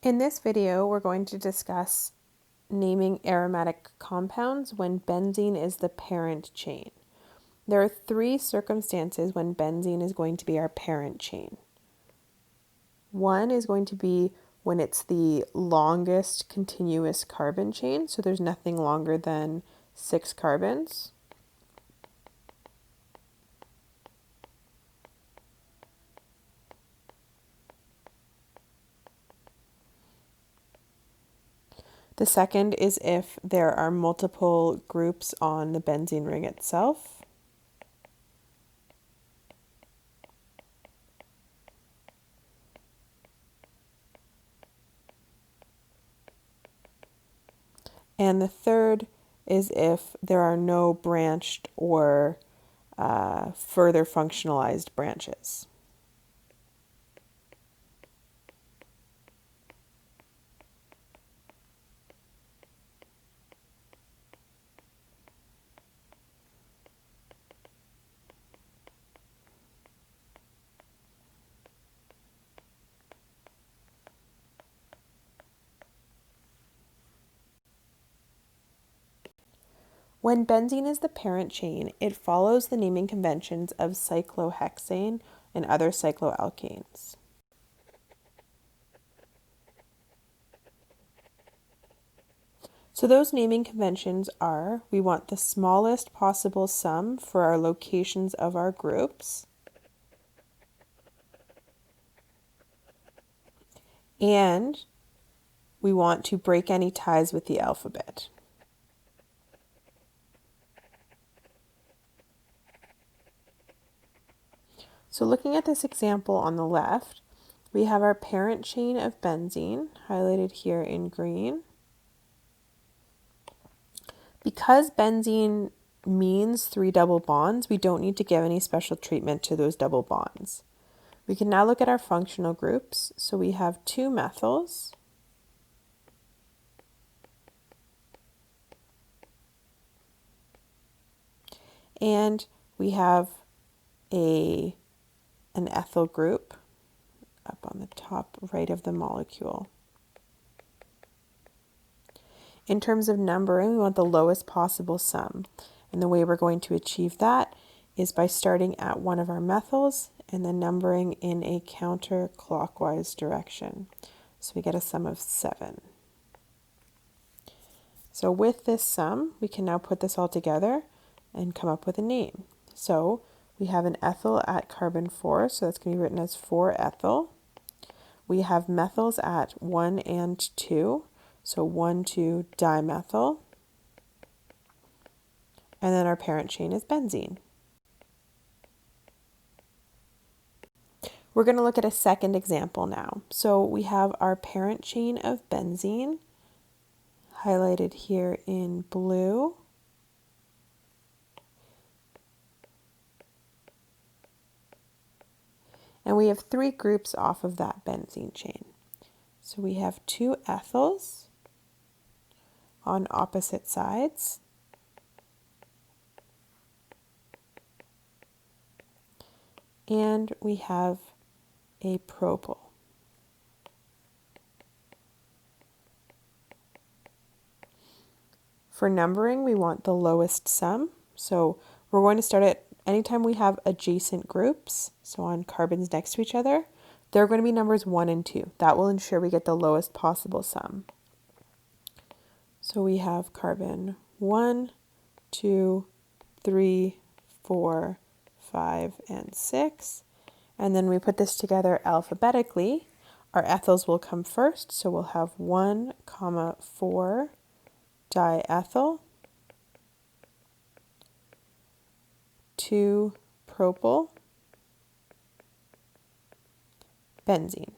In this video, we're going to discuss naming aromatic compounds when benzene is the parent chain. There are three circumstances when benzene is going to be our parent chain. One is going to be when it's the longest continuous carbon chain, so there's nothing longer than 6 carbons. The second is if there are multiple groups on the benzene ring itself. And the third is if there are no branched or further functionalized branches. When benzene is the parent chain, it follows the naming conventions of cyclohexane and other cycloalkanes. So those naming conventions are, we want the smallest possible sum for our locations of our groups, and we want to break any ties with the alphabet. So looking at this example on the left, we have our parent chain of benzene, highlighted here in green. Because benzene means 3 double bonds, we don't need to give any special treatment to those double bonds. We can now look at our functional groups. So we have 2 methyls, and we have an ethyl group up on the top right of the molecule. In terms of numbering, we want the lowest possible sum. And the way we're going to achieve that is by starting at one of our methyls and then numbering in a counterclockwise direction. So we get a sum of 7. So with this sum, we can now put this all together and come up with a name. So we have an ethyl at carbon 4, so that's going to be written as 4-ethyl. We have methyls at 1 and 2, so 1,2-dimethyl. And then our parent chain is benzene. We're going to look at a second example now. So we have our parent chain of benzene, highlighted here in blue. And we have 3 groups off of that benzene chain. So we have 2 ethyls on opposite sides. And we have a propyl. For numbering, we want the lowest sum. So we're going to start at anytime we have adjacent groups, so on carbons next to each other, there are going to be numbers 1 and 2. That will ensure we get the lowest possible sum. So we have carbon 1, 2, 3, 4, 5, and 6. And then we put this together alphabetically. Our ethyls will come first, so we'll have 1, 4 diethyl, 2 propyl, benzene.